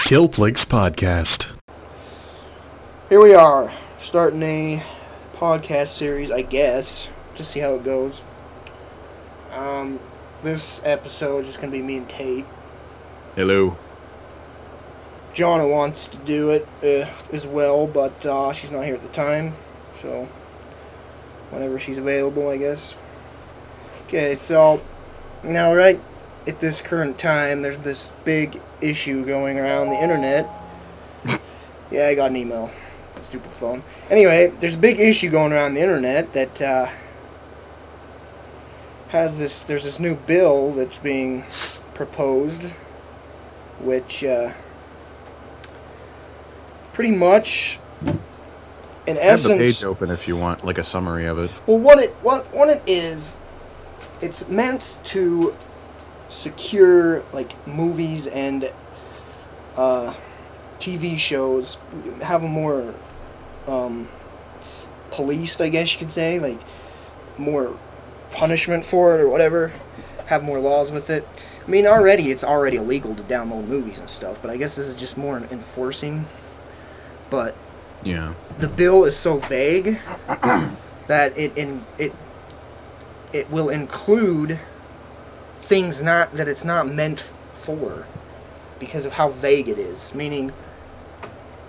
Kilplix Podcast. Here we are, starting a podcast series, I guess, to see how it goes. This episode is just going to be me and Tate. Hello. Jonna wants to do it as well, but she's not here at the time, so whenever she's available, I guess. Okay, so now right at this current time, there's this big issue going around the internet. Yeah, I got an email. Stupid phone. Anyway, there's a big issue going around the internet that there's this new bill that's being proposed, which pretty much, in essence, have the page open if you want, like a summary of it. Well, what it is, it's meant to secure like movies and TV shows, have them more policed, I guess you could say, like more punishment for it or whatever, have more laws with it. I mean, it's already illegal to download movies and stuff, but I guess this is just more enforcing. But yeah, the bill is so vague that it will include things that it's not meant for, because of how vague it is. Meaning,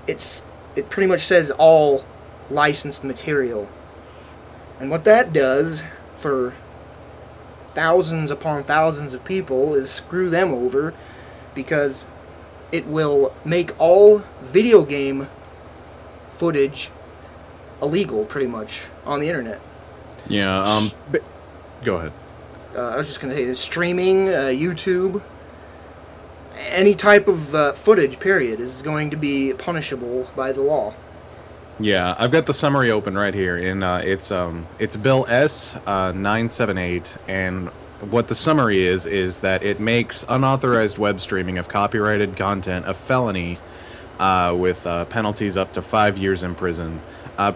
it pretty much says all licensed material, and what that does for thousands upon thousands of people is screw them over, because it will make all video game footage illegal, pretty much, on the internet. Yeah. Go ahead. I was just going to say, streaming, YouTube, any type of footage, period, is going to be punishable by the law. Yeah, I've got the summary open right here, and it's Bill S978, and what the summary is that it makes unauthorized web streaming of copyrighted content a felony, with penalties up to 5 years in prison.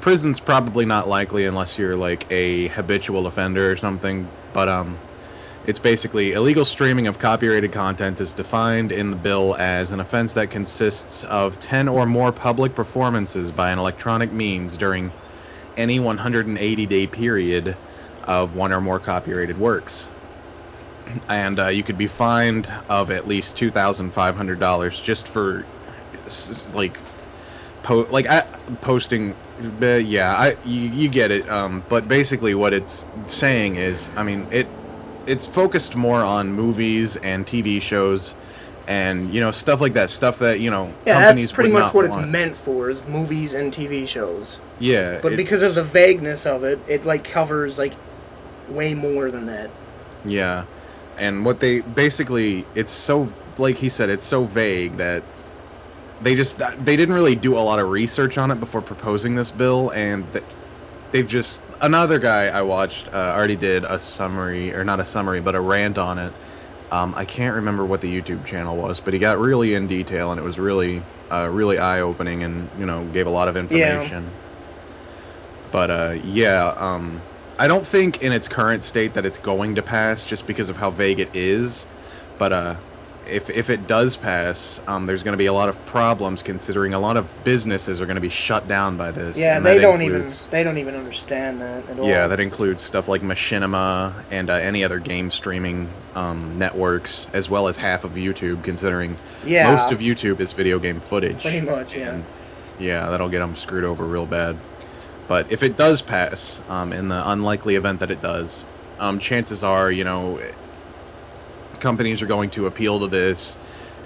Prison's probably not likely unless you're like a habitual offender or something, but it's basically illegal streaming of copyrighted content is defined in the bill as an offense that consists of 10 or more public performances by an electronic means during any 180-day period of one or more copyrighted works. And you could be fined of at least $2,500 just for posting. You get it. But basically, what it's saying is, I mean, it's focused more on movies and TV shows, and stuff like that. Stuff that companies that's pretty much what it's want. meant for, is movies and TV shows. Yeah, but because of the vagueness of it, it covers way more than that. Yeah, and what they basically, it's so, like he said, it's so vague that they didn't really do a lot of research on it before proposing this bill, and they've just, another guy I watched already did a summary, or not a summary, but a rant on it. I can't remember what the YouTube channel was, but he got really in detail, and it was really eye-opening, and gave a lot of information. Yeah. But I don't think in its current state that it's going to pass, just because of how vague it is. But if it does pass, there's going to be a lot of problems, considering a lot of businesses are going to be shut down by this. Yeah, they don't even understand that at all. Yeah, that includes stuff like Machinima and any other game streaming networks, as well as half of YouTube, considering most of YouTube is video game footage. Pretty much, yeah. And yeah, that'll get them screwed over real bad. But if it does pass, in the unlikely event that it does, chances are, companies are going to appeal to this,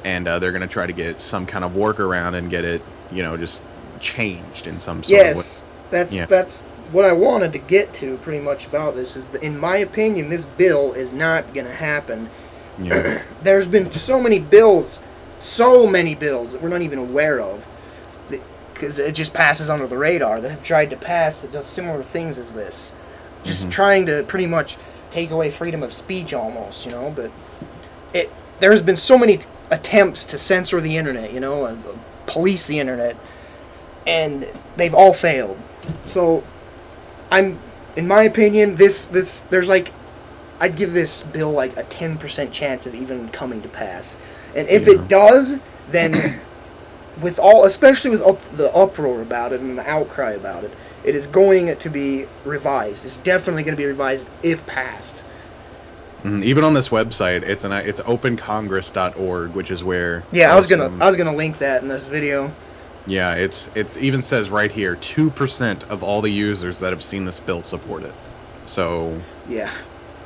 and they're going to try to get some kind of workaround and get it, just changed in some sort of way. Yes, that's what I wanted to get to pretty much about this, is that, in my opinion, this bill is not going to happen. Yeah. There's been so many bills that we're not even aware of, because it just passes under the radar, that have tried to pass that does similar things as this. Just trying to pretty much take away freedom of speech almost, but there's been so many attempts to censor the internet, and police the internet, and they've all failed. So, in my opinion, there's I'd give this bill a 10% chance of even coming to pass. And if it does, then with all, especially with the uproar about it and the outcry about it, it is going to be revised. It's definitely going to be revised if passed. Even on this website, it's opencongress.org, which is where. Yeah, I was gonna link that in this video. Yeah, it's even says right here 2% of all the users that have seen this bill support it. So. Yeah.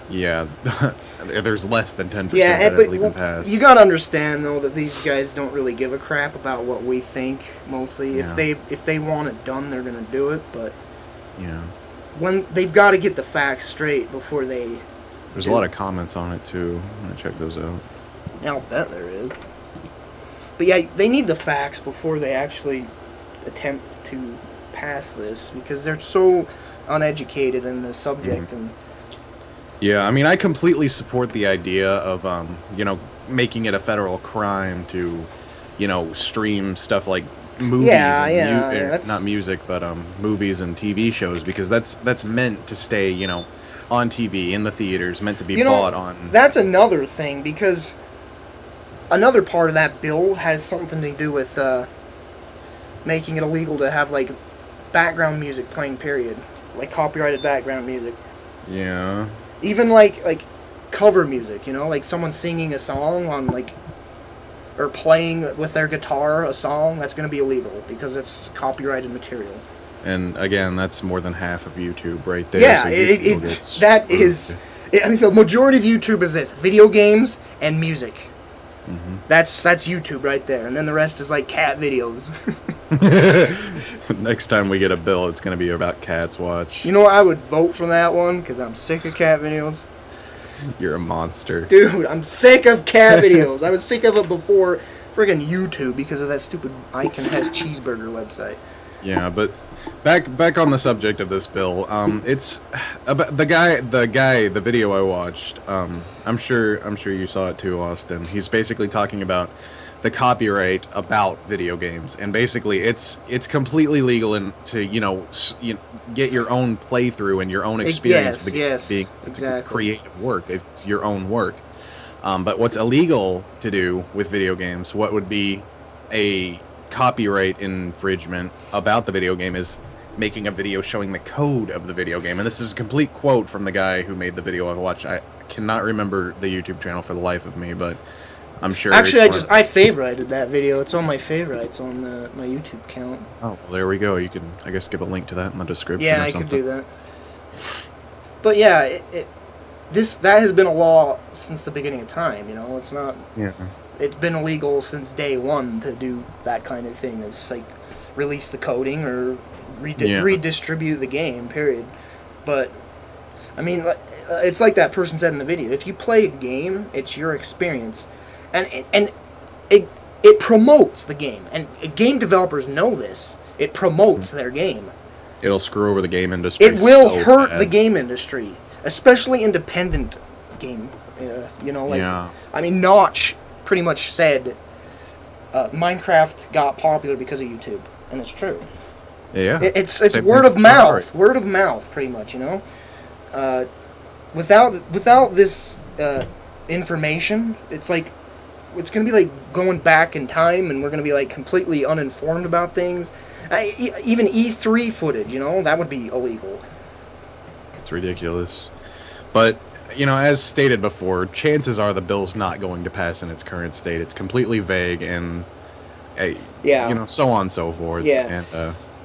Yeah, there's less than 10% yeah, that even passed. You gotta understand though that these guys don't really give a crap about what we think. Mostly, Yeah. if they want it done, they're gonna do it. But yeah, when they've got to get the facts straight before they. There's a lot of comments on it too. I'm gonna check those out. I'll bet there is. But yeah, they need the facts before they actually attempt to pass this because they're so uneducated in the subject and. Yeah, I mean, I completely support the idea of, making it a federal crime to, stream stuff like movies. That's not music, but movies and TV shows, because that's meant to stay, on TV, in the theaters, meant to be bought on. That's another thing, because another part of that bill has something to do with making it illegal to have, like, background music playing, period. Like, copyrighted background music. Yeah. Even like cover music, like someone singing a song on or playing with their guitar a song, that's going to be illegal because it's copyrighted material. And again, that's more than half of YouTube right there. Yeah, so I mean, the majority of YouTube is this: video games and music. Mm-hmm. That's YouTube right there, and then the rest is like cat videos. Next time we get a bill, it's going to be about cats. Watch. You know what? I would vote for that one because I'm sick of cat videos. You're a monster. Dude, I'm sick of cat videos. I was sick of it before friggin' YouTube because of that stupid Icon Has Cheeseburger website. Yeah, but back on the subject of this bill, it's about the video I watched. I'm sure you saw it too, Austin. He's basically talking about the copyright about video games, and basically it's completely legal to get your own playthrough and your own experience. Yes, being exactly. Creative work. It's your own work. But what's illegal to do with video games, what would be a copyright infringement about the video game, is making a video showing the code of the video game. And this is a complete quote from the guy who made the video I watched. I cannot remember the YouTube channel for the life of me, but I'm sure. Actually, I favorited that video. It's on my favorites on my YouTube account. Oh, well, there we go. You can, I guess, give a link to that in the description. Yeah, or I something. could do that. But yeah, that has been a law since the beginning of time. It's not. Yeah. It's been illegal since day one to do that kind of thing. It's like release the coding or redistribute the game. Period. But I mean, it's like that person said in the video. If you play a game, it's your experience. And it promotes the game, and game developers know this. It promotes their game. It'll screw over the game industry. It will hurt the game industry, especially independent game. Yeah. I mean, Notch pretty much said Minecraft got popular because of YouTube, and it's true. Yeah. It's word of mouth, pretty much. Without this information, it's like. It's going to be like going back in time, and we're going to be like completely uninformed about things. Even E3 footage, that would be illegal. It's ridiculous. But, as stated before, chances are the bill's not going to pass in its current state. It's completely vague and, so on and so forth. Yeah.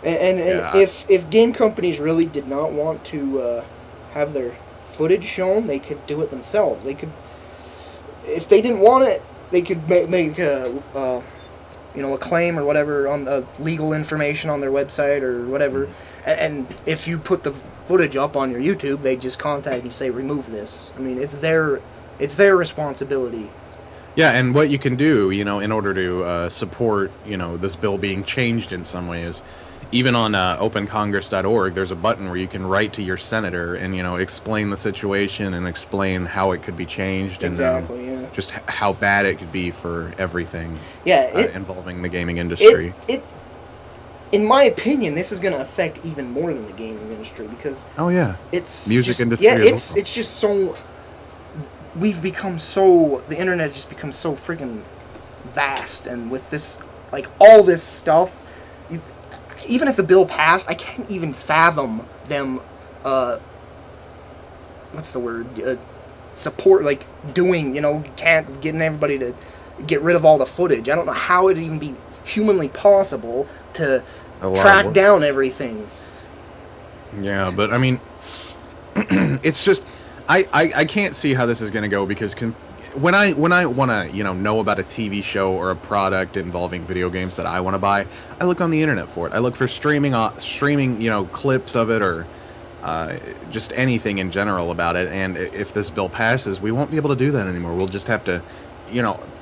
And if game companies really did not want to have their footage shown, they could do it themselves. They could, if they didn't want it, they could make a claim or whatever on the legal information on their website or whatever. And if you put the footage up on your YouTube, they just contact you and say, remove this. I mean, it's their responsibility. Yeah, and what you can do, in order to support, this bill being changed in some ways, even on opencongress.org, there's a button where you can write to your senator and, explain the situation and explain how it could be changed. Exactly, and just how bad it could be for everything involving the gaming industry. In my opinion, this is going to affect even more than the gaming industry because it's music industry. Yeah, it's just so the internet has just become so freaking vast, and with this like, all this stuff, even if the bill passed, I can't even fathom them, what's the word, support, like, doing, getting everybody to get rid of all the footage. I don't know how it'd even be humanly possible to track down everything. Yeah, but, I mean, it's just, I can't see how this is going to go, because when I want to, know about a TV show or a product involving video games that I want to buy, I look on the internet for it. I look for streaming, clips of it, or just anything in general about it. And if this bill passes, we won't be able to do that anymore. We'll just have to,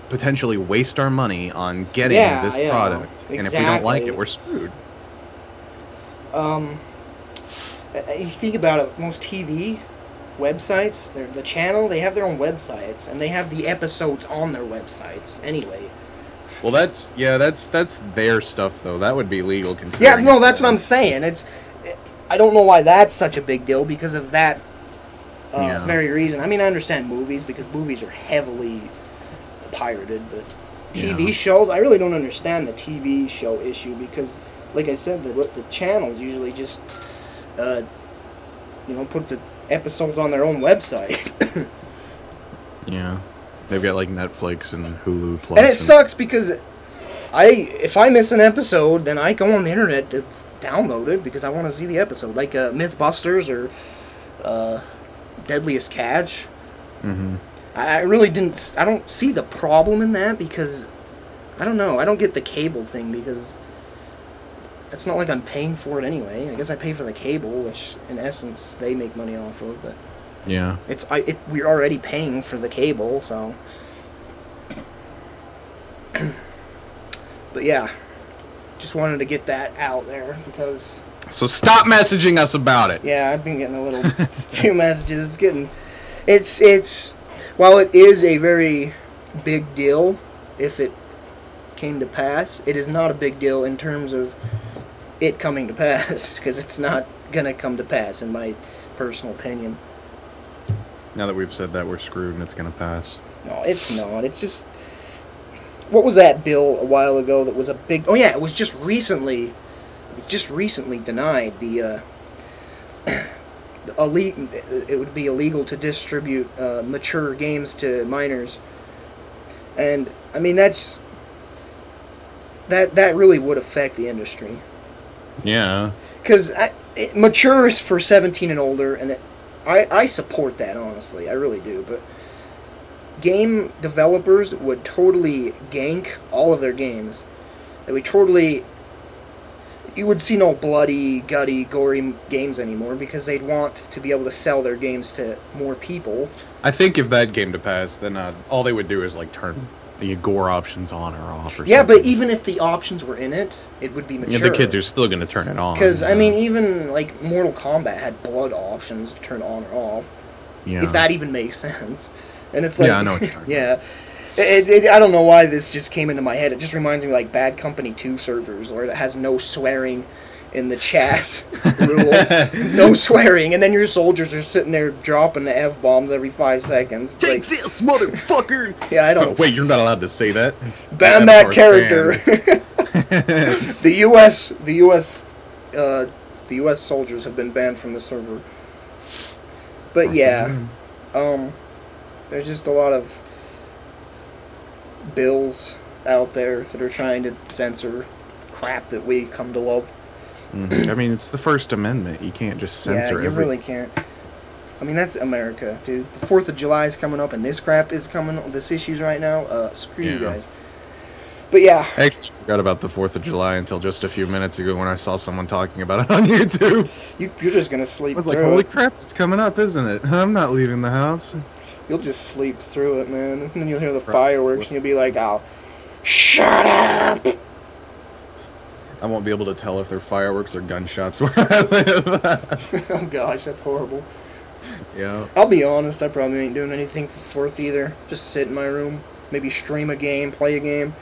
potentially waste our money on getting this product. Exactly. And if we don't like it, we're screwed. You think about it, most TV websites, the channel, they have their own websites, and they have the episodes on their websites anyway. Well, that's their stuff, though. That would be legal. Yeah, no, that's what I'm saying. I don't know why that's such a big deal, because of that very reason. I mean, I understand movies, because movies are heavily pirated, but TV shows, I really don't understand the TV show issue, because, like I said, the channels usually just, put the episodes on their own website. Yeah. They've got, like, Netflix and Hulu Plus. And it sucks, because if I miss an episode, then I go on the internet to download it, because I want to see the episode. Like, Mythbusters or Deadliest Catch. Mm-hmm. I really I don't see the problem in that, because, I don't know, I don't get the cable thing, because it's not like I'm paying for it anyway. I guess I pay for the cable, which, in essence, they make money off of, but... Yeah. We're already paying for the cable, so... But yeah, just wanted to get that out there, because... So stop messaging us about it! Yeah, I've been getting a little few messages. It's while it is a very big deal if it came to pass, it is not a big deal in terms of it coming to pass, because it's not gonna come to pass, in my personal opinion. Now that we've said that, we're screwed and it's gonna pass. No, it's not. It's just... What was that bill a while ago that was a big... Oh, yeah, it was just recently denied. It would be illegal to distribute mature games to minors. And, I mean, that really would affect the industry. Yeah. Because mature is for 17 and older, and I support that, honestly. I really do, but... Game developers would totally gank all of their games. They would totally... You would see no bloody, gutty, gory games anymore, because they'd want to be able to sell their games to more people. I think if that came to pass, then all they would do is like turn the gore options on or off. Or yeah, something. but even if the options were in it, it would be mature. Yeah, the kids are still going to turn it on. Because, I mean, even like Mortal Kombat had blood options to turn on or off. Yeah. If that even makes sense. And it's like... Yeah, I know what you're talking about. I don't know why this just came into my head. It just reminds me of, like, Bad Company 2 servers, where it has no swearing in the chat rule. No swearing, and then your soldiers are sitting there dropping the F-bombs every 5 seconds. It's Take this, motherfucker! Yeah, I don't... Oh, wait, you're not allowed to say that? Ban that character! The U.S. soldiers have been banned from the server. But yeah, there's just a lot of bills out there that are trying to censor crap that we come to love. I mean, it's the First Amendment. You can't just censor everything. Yeah, you really can't. I mean, that's America, dude. The 4th of July is coming up, and this crap is coming up. This issue's right now. Screw you guys. But yeah. I actually forgot about the 4th of July until just a few minutes ago when I saw someone talking about it on YouTube. You're just going to sleep through it. I was like, holy crap, it's coming up, isn't it? I'm not leaving the house. You'll just sleep through it, man. And then you'll hear the fireworks, and you'll be like, oh, shut up! I won't be able to tell if they're fireworks or gunshots where I live. Oh gosh, that's horrible. Yeah. I'll be honest, I probably ain't doing anything for 4th either. Just sit in my room, maybe stream a game, play a game,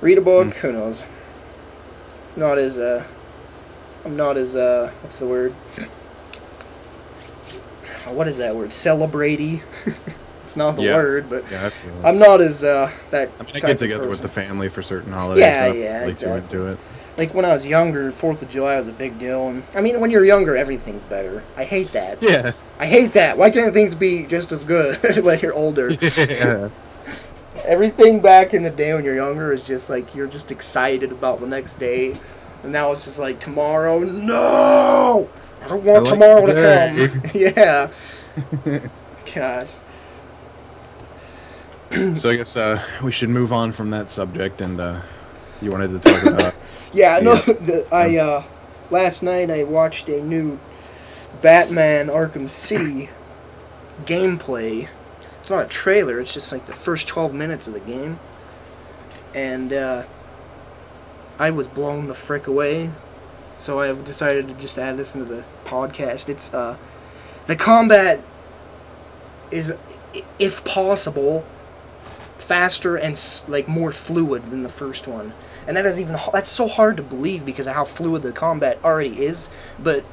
read a book, who knows. I'm not as, what's the word? What is that word? Celebrate-y. It's not the Yeah. word, but Yeah, I feel it. I'm not as that. I mean, I type get of together with person. the family for certain holidays. Yeah, but yeah, really too exactly. into it. Like when I was younger, 4th of July was a big deal. And I mean, when you're younger, everything's better. I hate that. Yeah. I hate that. Why can't things be just as good when you're older? Yeah. Everything back in the day when you're younger is just like you're just excited about the next day, and now it's just like tomorrow. No, I don't want I like tomorrow today. to come. Yeah. Gosh. So I guess we should move on from that subject, and you wanted to talk about. Yeah. No. Yeah. Last night I watched a new Batman Arkham City gameplay. It's not a trailer, it's just like the first 12 minutes of the game. And I was blown the frick away. So I decided to just add this into the podcast. It's the combat is, if possible, faster and like more fluid than the first one. And that's so hard to believe because of how fluid the combat already is, but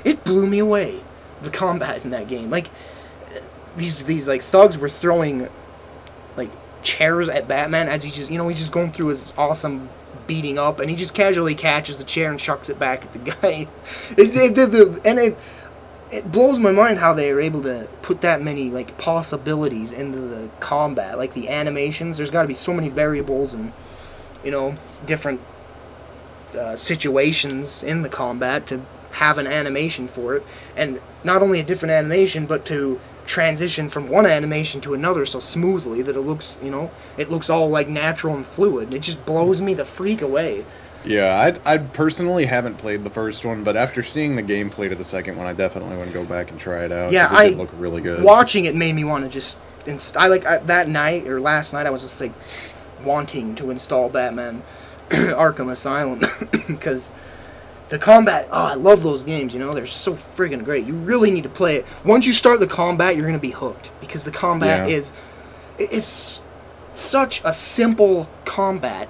it blew me away, the combat in that game. Like these like thugs were throwing like chairs at Batman as he's just going through his awesome beating up, and he just casually catches the chair and chucks it back at the guy. It blows my mind how they are able to put that many like possibilities into the combat, like the animations. There's got to be so many variables and different situations in the combat to have an animation for it, and not only a different animation, but to transition from one animation to another so smoothly that it looks all like natural and fluid. It just blows me the freak away. Yeah, I personally haven't played the first one, but after seeing the gameplay to the second one, I definitely want to go back and try it out. Yeah, it did look really good. Watching it made me want to just that night or last night I was just like wanting to install Batman Arkham Asylum because the combat, I love those games, they're so friggin' great. You really need to play it. Once you start the combat, you're going to be hooked because the combat is such a simple combat,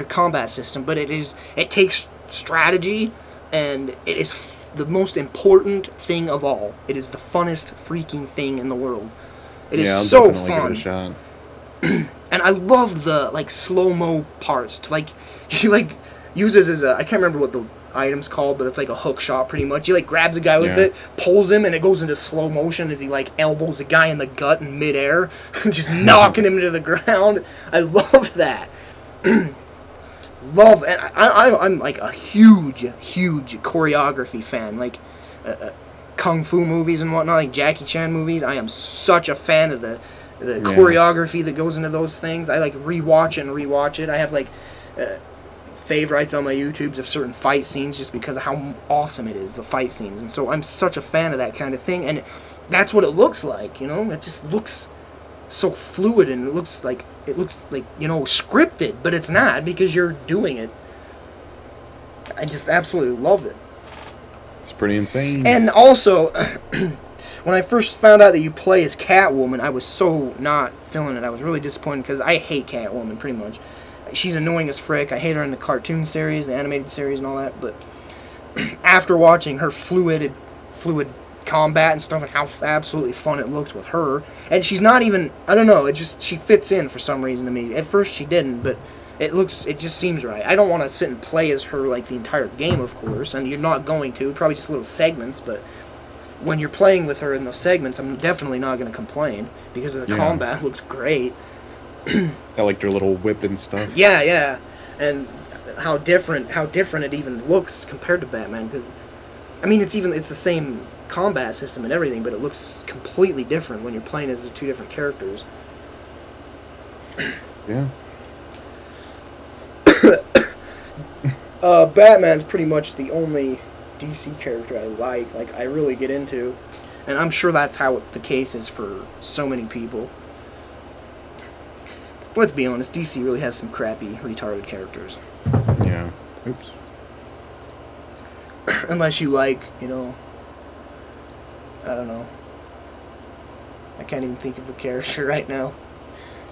combat system, but it takes strategy, and it is the most important thing of all. It is the funnest freaking thing in the world. It is so fun. Give it a shot. And I loved the like slow-mo parts. He uses his I can't remember what the item's called, but it's like a hook shot pretty much. He like grabs a guy with it, pulls him, and it goes into slow motion as he like elbows a guy in the gut in midair, just knocking him to the ground. I love that. And I'm like a huge choreography fan, like kung fu movies and whatnot, like Jackie Chan movies. I am such a fan of the choreography that goes into those things. I like rewatch it. I have like favorites on my YouTubes of certain fight scenes just because of how awesome it is, the fight scenes. And so I'm such a fan of that kind of thing, and that's what it looks like, it just looks so fluid, and it looks like scripted, but it's not, because you're doing it. I just absolutely love it. It's pretty insane. And also when I first found out that you play as Catwoman, I was so not feeling it. I was really disappointed because I hate Catwoman pretty much. She's annoying as frick. I hate her in the cartoon series, the animated series and all that, but after watching her fluid combat and stuff and how absolutely fun it looks with her, and she's not even, I don't know, she fits in for some reason to me. At first she didn't, but it just seems right. I don't want to sit and play as her like the entire game, of course, and you're not going to, probably just little segments, but when you're playing with her in those segments, I'm definitely not going to complain because the combat looks great. I liked her little whip and stuff. Yeah, and how different it even looks compared to Batman, because I mean it's the same combat system and everything, but it looks completely different when you're playing as the two different characters. Yeah. Batman's pretty much the only DC character I like I really get into, and I'm sure that's how the case is for so many people. Let's be honest, DC really has some crappy, retarded characters. Yeah. Oops. Unless you like, I don't know. I can't even think of a character right now.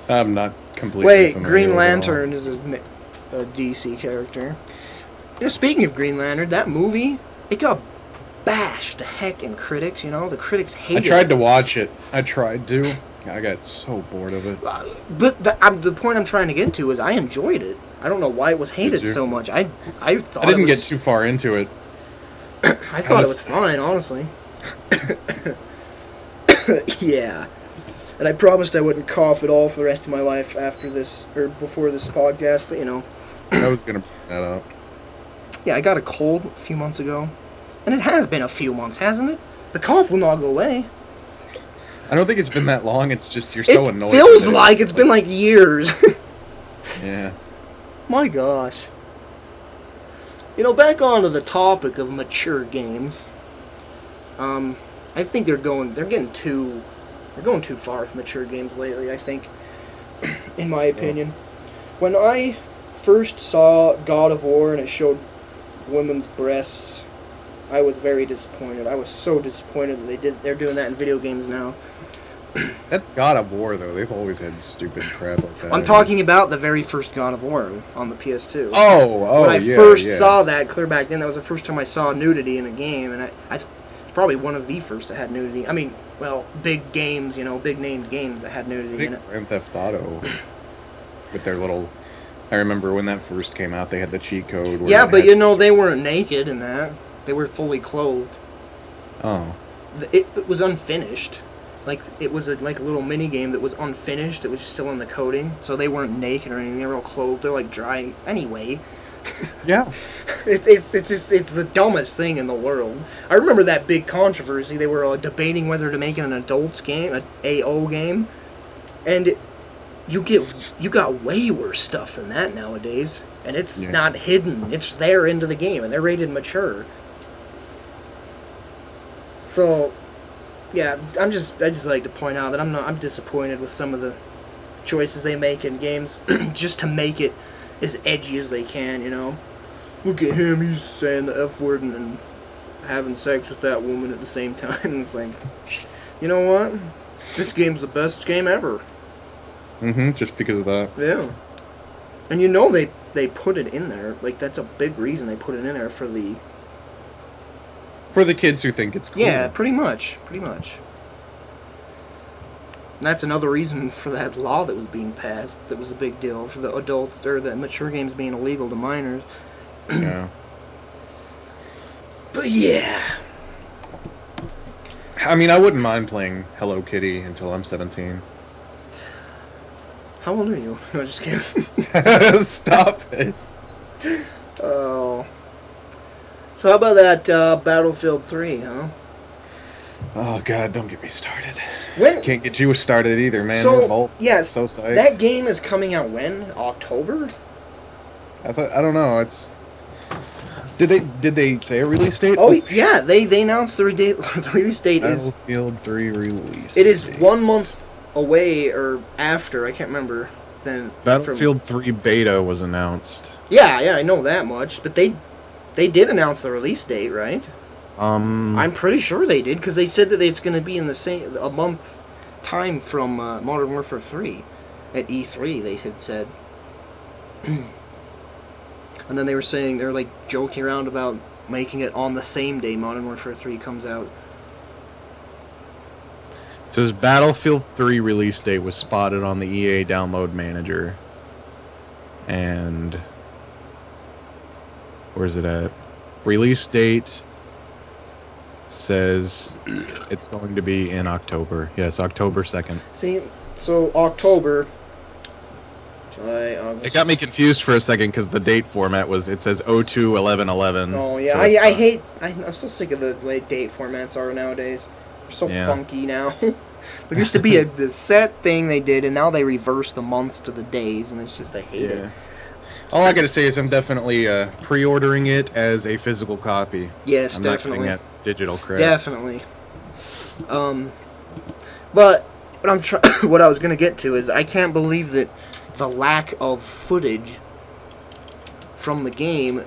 I'm not completely Wait, familiar Green with it Lantern is a DC character. Speaking of Green Lantern, that movie, it got bashed to heck in critics, the critics hated it. I tried to watch it. I tried to. I got so bored of it. But the point I'm trying to get to is I enjoyed it. I don't know why it was hated so much. I thought I didn't get too far into it. I thought it was fine, honestly. Yeah. And I promised I wouldn't cough at all for the rest of my life after this, or before this podcast, but you know. I was going to bring that up. Yeah, I got a cold a few months ago. And it has been a few months, hasn't it? The cough will not go away. I don't think it's been that long, it's just you're so annoyed. It feels like it's been like years. Yeah. My gosh. You know, back onto the topic of mature games. I think they're going too far with mature games lately, I think. In my opinion. When I first saw God of War and it showed women's breasts, I was very disappointed. I was so disappointed that they're doing that in video games now. That's God of War, though. They've always had stupid crap like that. I'm talking about the very first God of War on the PS2. Oh, when I first saw that, clear back then, that was the first time I saw nudity in a game, and it's probably one of the first that had nudity. I mean, well, big games, you know, big named games that had nudity in it. Grand Theft Auto, with their little... I remember when that first came out, they had the cheat code. Where yeah, but you know, they weren't naked in that. They were fully clothed. Oh. It was unfinished. Like, it was a little mini game that was unfinished. It was just still in the coding, so they weren't naked or anything. They were all clothed. They're like dry anyway. Yeah. It's the dumbest thing in the world. I remember that big controversy. They were debating whether to make it an adults game, an AO game, and you got way worse stuff than that nowadays, and it's not hidden. It's there into the game, and they're rated mature. So. Yeah, I just like to point out that I'm disappointed with some of the choices they make in games, just to make it as edgy as they can, you know. Look at him, he's saying the F word and having sex with that woman at the same time. And it's like, you know what? This game's the best game ever. Just because of that. Yeah. And you know they put it in there. Like, that's a big reason they put it in there for the... For the kids who think it's cool. Yeah, pretty much. And that's another reason for that law that was being passed that was a big deal for the adults, or the mature games being illegal to minors. Yeah. But yeah. I mean, I wouldn't mind playing Hello Kitty until I'm 17. How old are you? No, just kidding. Stop it. Oh. So how about that Battlefield 3, huh? Oh God, don't get me started. When can't get you started either, man. So, we're both so psyched. That game is coming out when? October? I don't know. It's did they say a release date? Oh yeah, they announced the release date is Battlefield 3 release. It is 1 month away or after. I can't remember. Then Battlefield 3 beta was announced. Yeah, I know that much, but they did announce the release date, right? I'm pretty sure they did, because they said that it's going to be in a month's time from Modern Warfare 3 at E3. They had said, and then they were saying they're like joking around about making it on the same day Modern Warfare 3 comes out. It says Battlefield 3 release date was spotted on the EA Download Manager, and where's it at? Release date says it's going to be in October. Yes, October 2nd. See, so October, July, August. It got me confused for a second because the date format it says 02/11/11. Oh yeah, so I'm so sick of the way date formats are nowadays. They're so funky now. There used to be the set thing they did, and now they reverse the months to the days, and it's just, I hate it. All I gotta say is I'm definitely pre-ordering it as a physical copy. Yes, I'm definitely. Not getting digital crap. Definitely. But what I was gonna get to is I can't believe that the lack of footage from the game,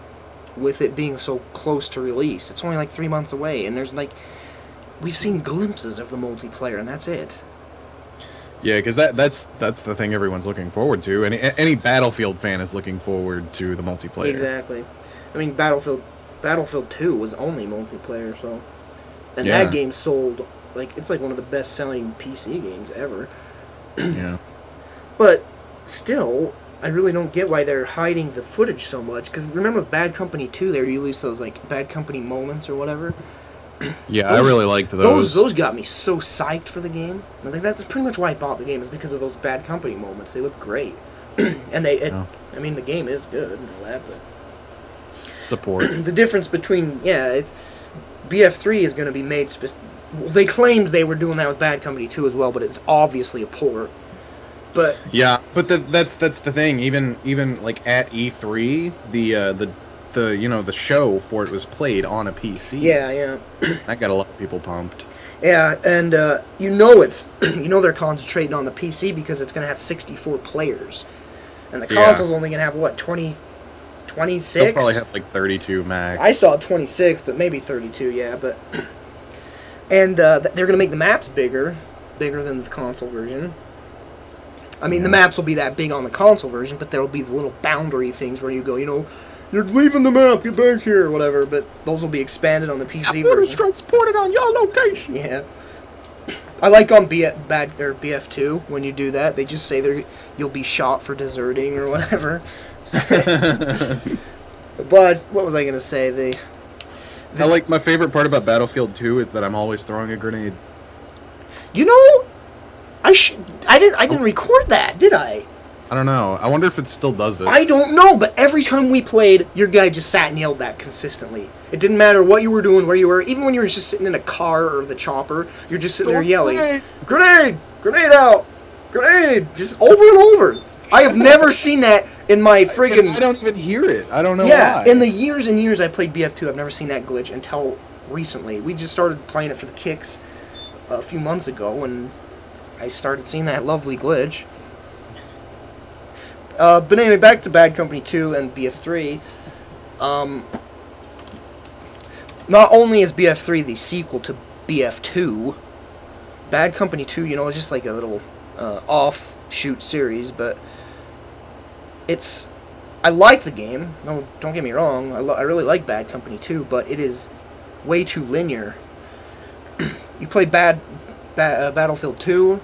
with it being so close to release. It's only like 3 months away, and we've seen glimpses of the multiplayer, and that's it. Yeah, because that's the thing everyone's looking forward to. Any Battlefield fan is looking forward to the multiplayer. Exactly. I mean, Battlefield 2 was only multiplayer, so... And that game sold... Like, it's like one of the best-selling PC games ever. Yeah. But still, I really don't get why they're hiding the footage so much. Because remember with Bad Company 2, there you lose those like Bad Company moments or whatever. Yeah, I really liked those. Those got me so psyched for the game. I think that's pretty much why I bought the game, is because of those Bad Company moments. They look great. And I mean, the game is good and all that, but it's a port. the difference between BF3 is going to be made. They claimed they were doing that with Bad Company 2 as well, but it's obviously a port. But yeah, but that's the thing. Even like at E3, the show for it was played on a PC. Yeah. That got a lot of people pumped. Yeah, and they're concentrating on the PC because it's going to have 64 players. And the console's only going to have, what, 26? They'll probably have, like, 32 max. I saw 26, but maybe 32, yeah. But and they're going to make the maps bigger than the console version. I mean, the maps will be that big on the console version, but there will be the little boundary things where you go, you're leaving the map, get back here, or whatever. But those will be expanded on the PC version. Strikes ported on your location. Yeah. I like on BF2 when you do that. They just say you'll be shot for deserting or whatever. But what was I gonna say? I like my favorite part about Battlefield 2 is that I'm always throwing a grenade. I didn't record that, did I? I don't know. I wonder if it still does it. I don't know, but every time we played, your guy just sat and yelled that consistently. It didn't matter what you were doing, where you were, even when you were just sitting in a car or the chopper, you're just sitting there yelling, "Grenade! Grenade out! Grenade!" Just over and over. I have never seen that in my friggin'... I don't even hear it. I don't know why. Yeah, in the years and years I played BF2, I've never seen that glitch until recently. We just started playing it for the kicks a few months ago, and I started seeing that lovely glitch. But anyway, back to Bad Company 2 and BF3. Not only is BF3 the sequel to BF2, Bad Company 2, is just like a little offshoot series, but I like the game. No, don't get me wrong. I really like Bad Company 2, but it is way too linear. You play Battlefield 2,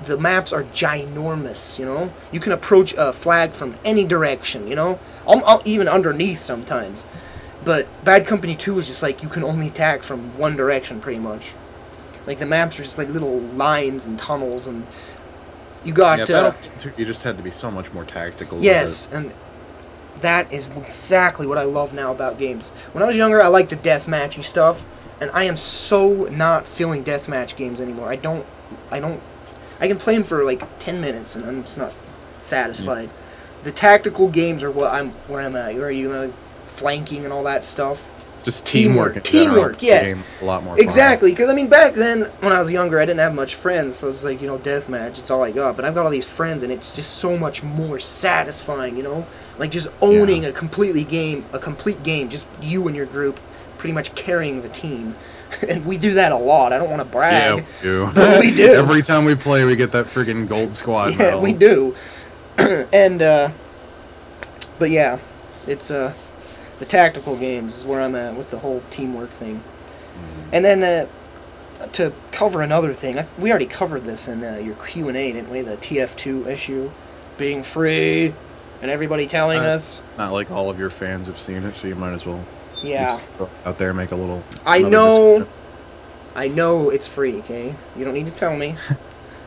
the maps are ginormous, You can approach a flag from any direction, even underneath sometimes. But Bad Company 2 is just like you can only attack from one direction, pretty much. Like, the maps are just like little lines and tunnels, and you got... Battlefield 2, you just had to be so much more tactical. Yes, and that is exactly what I love now about games. When I was younger, I liked the deathmatchy stuff, and I am so not feeling deathmatch games anymore. I can play them for like 10 minutes, and I'm just not satisfied. Yeah. The tactical games are where I'm at. Where you flanking and all that stuff. Just teamwork. Teamwork, yes. A lot more exactly, because I mean, back then when I was younger, I didn't have much friends, so it's like deathmatch. It's all I got. But I've got all these friends, and it's just so much more satisfying. Like just owning a complete game, just you and your group, pretty much carrying the team. And we do that a lot. I don't want to brag. Yeah, we do. But we do. Every time we play, we get that friggin' gold squad medal. Yeah, we do. And, but yeah, it's, the tactical games is where I'm at with the whole teamwork thing. And then, to cover another thing, we already covered this in your Q&A, didn't we? The TF2 issue being free, and everybody telling us. Not like all of your fans have seen it, so you might as well... Yeah. Just go out there and make a little... I know it's free, okay? You don't need to tell me.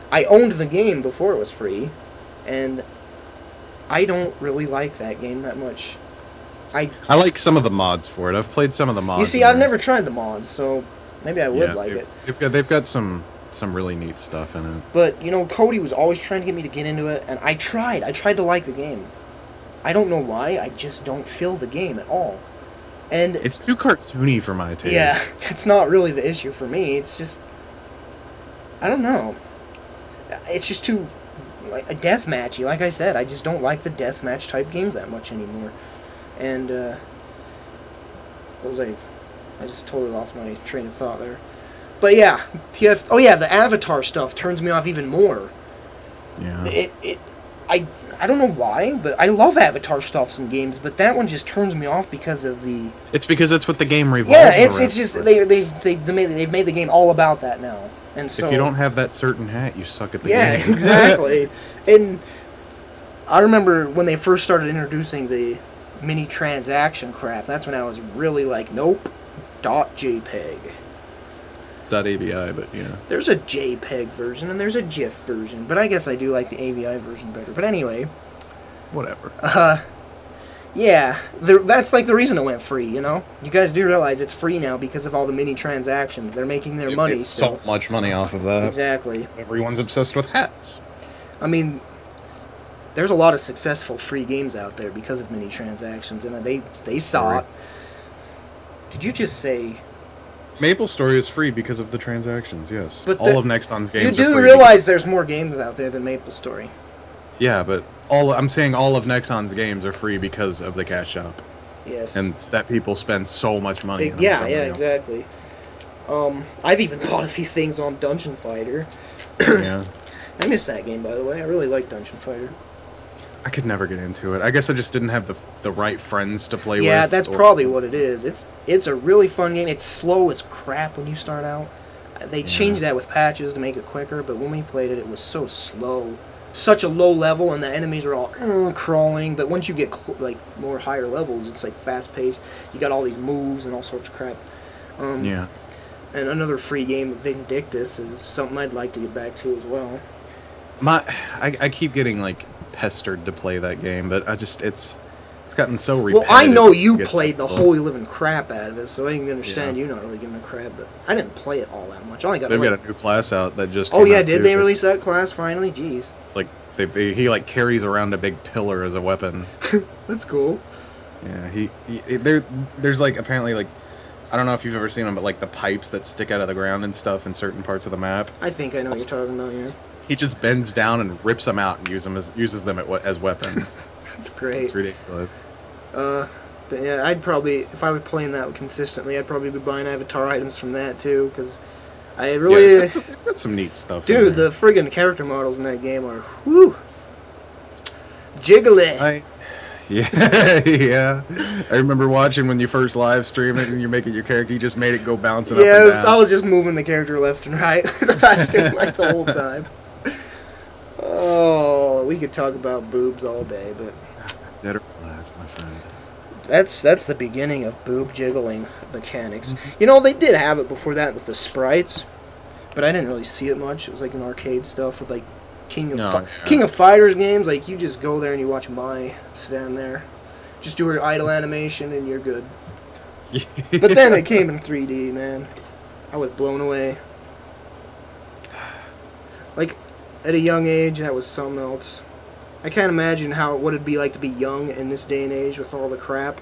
I owned the game before it was free, and I don't really like that game that much. I like some of the mods for it. I've played some of the mods. You see, I've never tried the mods, so maybe I would like it. They've got some really neat stuff in it. But, Cody was always trying to get me to get into it, and I tried. I tried to like the game. I don't know why, I just don't feel the game at all. And it's too cartoony for my taste. Yeah, that's not really the issue for me. It's just, I don't know. It's just too, like, a deathmatchy. Like I said, I just don't like the deathmatch type games that much anymore. And, what was I just totally lost my train of thought there. But yeah, the Avatar stuff turns me off even more. Yeah. I don't know why, but I love Avatar stuffs in games, but that one just turns me off because of the... It's because it's what the game revolves around. It's just, they've made the game all about that now. And so, if you don't have that certain hat, you suck at the game. Yeah, exactly. And I remember when they first started introducing the mini transaction crap, that's when I was really like, nope, .jpeg. It's .avi, but yeah. There's a JPEG version and there's a GIF version, but I guess I do like the AVI version better. But anyway. Whatever. Yeah, that's like the reason it went free, you know? You guys do realize it's free now because of all the mini transactions. They're making their money. It's so much money off of that. Exactly. Everyone's obsessed with hats. I mean, there's a lot of successful free games out there because of mini transactions, and they saw it. Did you just say... MapleStory is free because of the transactions, yes. But all of Nexon's games are free. You do realize there's more games out there than MapleStory. Yeah, but I'm saying all of Nexon's games are free because of the cash shop. Yes. And that people spend so much money on. Yeah, exactly. I've even bought a few things on Dungeon Fighter. Yeah. I miss that game, by the way. I really like Dungeon Fighter. I could never get into it. I guess I just didn't have the right friends to play with. Yeah, that's probably what it is. It's a really fun game. It's slow as crap when you start out. They changed that with patches to make it quicker, but when we played it, it was so slow. Such a low level, and the enemies are all crawling. But once you get like more higher levels, it's like fast paced. You got all these moves and all sorts of crap. Yeah. And another free game of Vindictus is something I'd like to get back to as well. I keep getting like pestered to play that game, but it's gotten so repetitive. Well, I know you played the holy living crap out of it, so I can understand you not really giving a crap, but I didn't play it all that much. They've got a new class out that just came out did they release that class finally? Jeez. It's like he like carries around a big pillar as a weapon. That's cool. Yeah, there's like apparently like I don't know if you've ever seen them, but like the pipes that stick out of the ground and stuff in certain parts of the map. I think I know what you're talking about, yeah. He just bends down and rips them out and uses them as weapons. That's great. It's ridiculous. But yeah, I'd probably, if I were playing that consistently, I'd probably be buying Avatar items from that too, because I really... Yeah, that's some neat stuff. Dude, the friggin' character models in that game are, whew, jiggly. Yeah. I remember watching when you first live stream it and you're making your character, you just made it go bouncing up and down. I was just moving the character left and right. I stayed like the whole time. Oh, we could talk about boobs all day, but... Dead or alive, my friend. That's the beginning of boob jiggling mechanics. You know, they did have it before that with the sprites, but I didn't really see it much. It was like an arcade stuff with like King of Fighters games. Like you just go there and you watch Mai stand there, just do her idle animation and you're good. But then it came in 3D, man. I was blown away. Like at a young age, that was something else. I can't imagine what it'd be like to be young in this day and age with all the crap,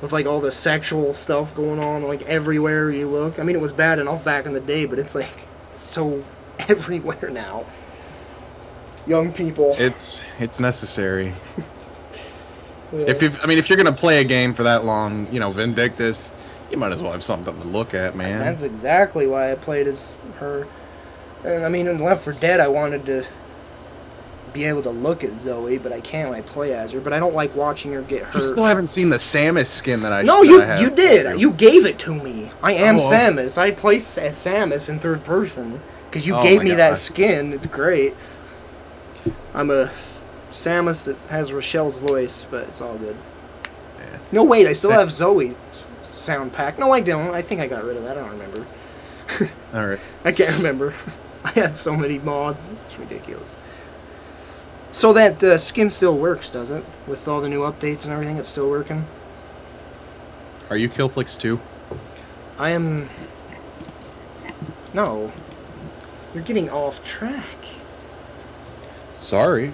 with like all the sexual stuff going on like everywhere you look. I mean, it was bad enough back in the day, but it's like so everywhere now. Young people. It's necessary. Yeah. If you're gonna play a game for that long, you know, Vindictus, you might as well have something to look at, man. That's exactly why I played as her. And I mean, in Left 4 Dead, I wanted to be able to look at Zoe, but I can't when I play as her. But I don't like watching her get hurt. You still haven't seen the Samus skin that I No, you did. You gave it to me. I am Samus. I play as Samus in third person because you gave me that skin. It's great. I'm a Samus that has Rochelle's voice, but it's all good. Yeah. No, wait, I still have Zoe's sound pack. No, I don't. I think I got rid of that. I don't remember. Alright. I can't remember. I have so many mods. It's ridiculous. So that skin still works, does it? With all the new updates and everything, it's still working? Are you Kilplix too? I am... No. You're getting off track. Sorry.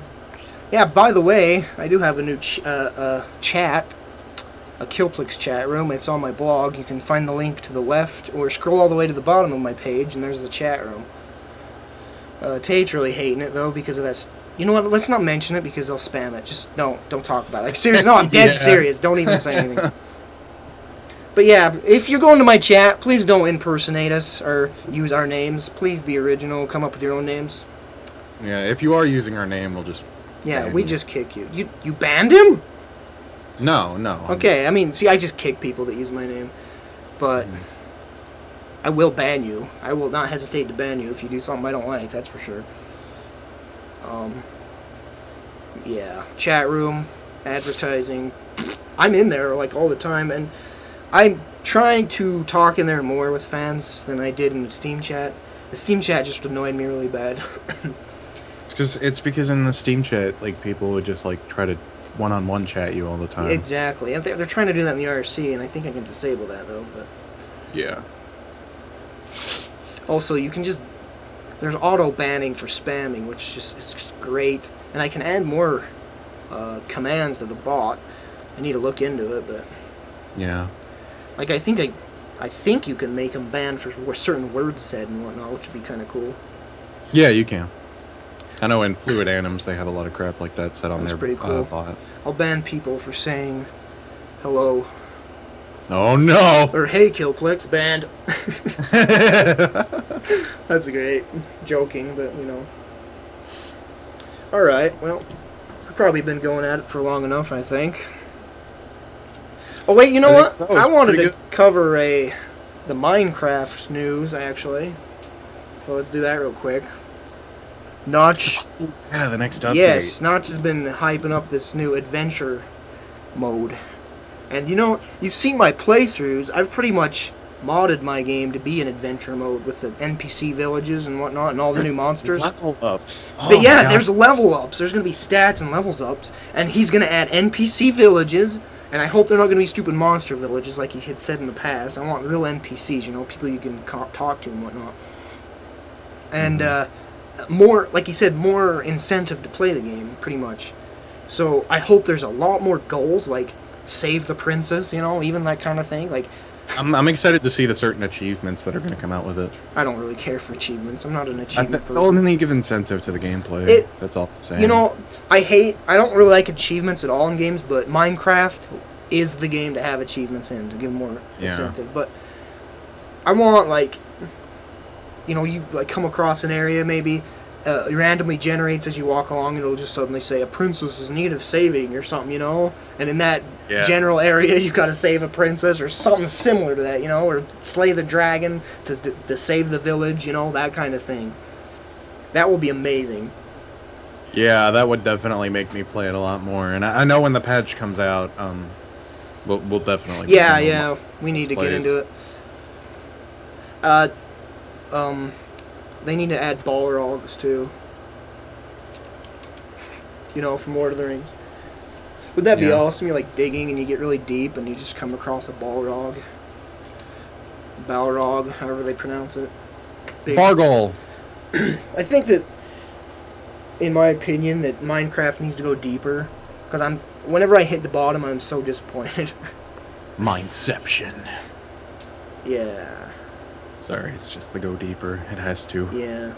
Yeah, by the way, I do have a new chat. A Kilplix chat room. It's on my blog. You can find the link to the left, or scroll all the way to the bottom of my page, and there's the chat room. Tate's really hating it, though, because of that... You know what? Let's not mention it, because they'll spam it. Just don't talk about it. Like, seriously, no, I'm dead serious. Don't even say anything. But yeah, if you're going to my chat, please don't impersonate us, or use our names. Please be original. Come up with your own names. Yeah, if you are using our name, we'll just Yeah, we just kick you. You banned him? No. Okay, I mean, see, I just kick people that use my name. But I will ban you. I will not hesitate to ban you if you do something I don't like, that's for sure. Yeah, chat room, advertising. I'm in there, like, all the time, and I'm trying to talk in there more with fans than I did in the Steam chat. The Steam chat just annoyed me really bad. It's because in the Steam chat, like, people would just, like, try to one-on-one chat you all the time. Exactly. And they're trying to do that in the IRC, and I think I can disable that, though, but... Yeah. Also, you can just... There's auto-banning for spamming, which is just great. And I can add more commands to the bot. I need to look into it, but... Yeah. Like, I think you can make them ban for certain words said and whatnot, which would be kind of cool. Yeah, you can. I know in Fluid Anims they have a lot of crap like that set on their pretty cool. bot. I'll ban people for saying hello. Oh no! Or hey, Kilplix, banned. That's great. Joking, but you know. Alright, well, I've probably been going at it for long enough, I think. Oh wait, you know what? I wanted to cover the Minecraft news, actually. So let's do that real quick. Notch. Yeah, the next update. Yes, Notch has been hyping up this new adventure mode. And you know, you've seen my playthroughs. I've pretty much modded my game to be an adventure mode with the NPC villages and whatnot and all the new monsters. Level ups. But yeah, there's level ups. There's going to be stats and levels ups. And he's going to add NPC villages. And I hope they're not going to be stupid monster villages like he had said in the past. I want real NPCs, you know, people you can talk to and whatnot. And, more, like he said, more incentive to play the game, pretty much. So I hope there's a lot more goals, like save the princess, you know, even that kind of thing. Like, I'm excited to see the certain achievements that are going to come out with it. I don't really care for achievements. I'm not an achievement person. Only give incentive to the gameplay. That's all I'm saying. You know, I don't really like achievements at all in games, but Minecraft is the game to have achievements in, to give more incentive. But I want, like, you know, you like come across an area, maybe it randomly generates as you walk along, and it'll just suddenly say a princess is in need of saving or something, you know, and in that general area you got to save a princess or something similar to that, you know, or slay the dragon to save the village, you know, that kind of thing. That will be amazing. Yeah, that would definitely make me play it a lot more, and I know when the patch comes out, we'll definitely. Yeah, we need to get into it. They need to add Balrogs too. You know, from Lord of the Rings. Would that be awesome? You're like digging and you get really deep and you just come across a Balrog. Balrog, however they pronounce it. Bargol. I think that, in my opinion, that Minecraft needs to go deeper. Because whenever I hit the bottom, I'm so disappointed. Mineception. Yeah. Sorry, it's just the go deeper. It has to. Yeah.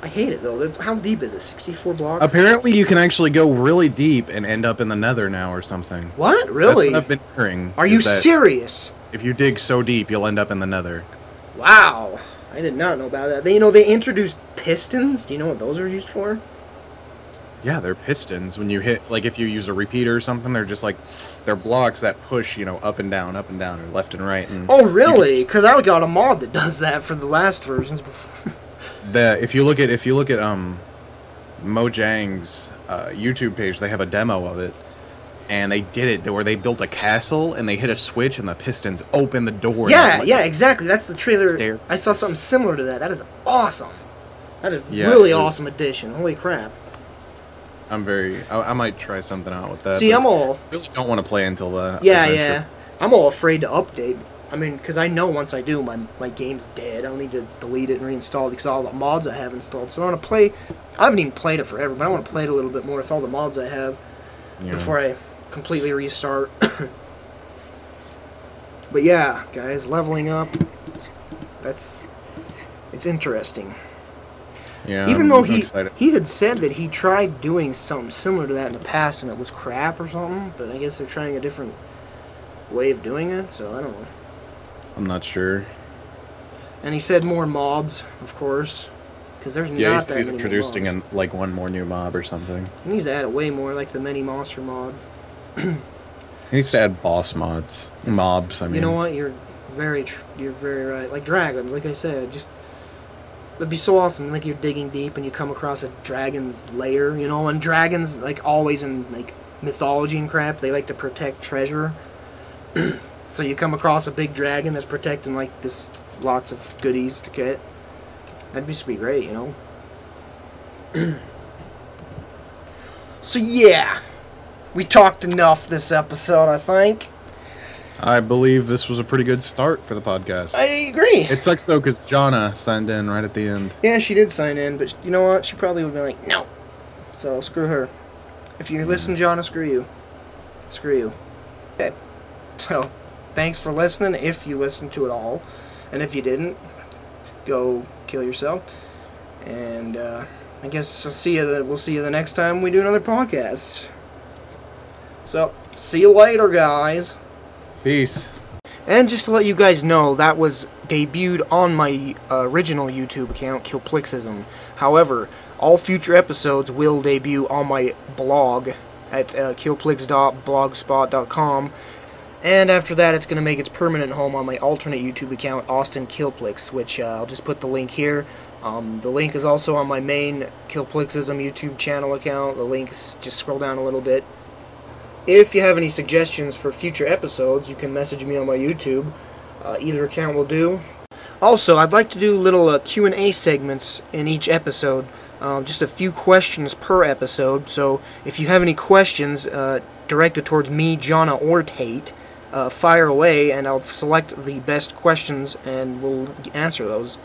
I hate it, though. How deep is it? 64 blocks? Apparently, you can actually go really deep and end up in the nether now or something. What? Really? That's what I've been hearing. Are you serious? If you dig so deep, you'll end up in the nether. Wow. I did not know about that. They introduced pistons. Do you know what those are used for? Yeah, they're pistons. When you hit, like, if you use a repeater or something, they're just like, they're blocks that push, you know, up and down, or left and right. And oh, really? Because I got a mod that does that for the last versions. If you look at Mojang's YouTube page, they have a demo of it, and they did it where they built a castle and they hit a switch and the pistons open the door. Yeah, exactly. That's the trailer. I saw something similar to that. That is awesome. That is really awesome addition. Holy crap. I might try something out with that. See, I really don't want to play until the Yeah. I'm all afraid to update. I mean, because I know once I do, my game's dead. I'll need to delete it and reinstall it because of all the mods I have installed. So I want to play. I haven't even played it forever, but I want to play it a little bit more with all the mods I have before I completely restart. But yeah, guys, leveling up. It's interesting. Yeah, even though he had said that he tried doing something similar to that in the past and it was crap or something, but I guess they're trying a different way of doing it, so I don't know. I'm not sure. And he said more mobs, of course, because there's Yeah, not that he's many introducing more mobs. one more new mob or something. He needs to add it way more, like the mini monster mod. He needs to add boss mobs. I mean, You know what? You're very right. Like dragons, like I said, just it'd be so awesome. Like you're digging deep and you come across a dragon's lair, you know. And dragons, like always in like mythology and crap, they like to protect treasure. So you come across a big dragon that's protecting like this lots of goodies to get. That'd just be great, you know. So yeah, we talked enough this episode, I think. I believe this was a pretty good start for the podcast. I agree. It sucks though because Jonna signed in right at the end. Yeah, she did sign in, but you know what? She probably would be like, no. So screw her. If you listen, Jonna, screw you. Screw you. Okay. So, thanks for listening, if you listened to it all. And if you didn't, go kill yourself. And I guess we'll see you the next time we do another podcast. So, see you later, guys. Peace. And just to let you guys know, that was debuted on my original YouTube account, Kilplixism. However, all future episodes will debut on my blog at killplix.blogspot.com. And after that, it's going to make its permanent home on my alternate YouTube account, Austin Kilplix, which I'll just put the link here. The link is also on my main Kilplixism YouTube channel account. The link is just scroll down a little bit. If you have any suggestions for future episodes, you can message me on my YouTube. Either account will do. Also, I'd like to do little Q&A segments in each episode. Just a few questions per episode. So if you have any questions directed towards me, Jonna, or Tate, fire away and I'll select the best questions and we'll answer those.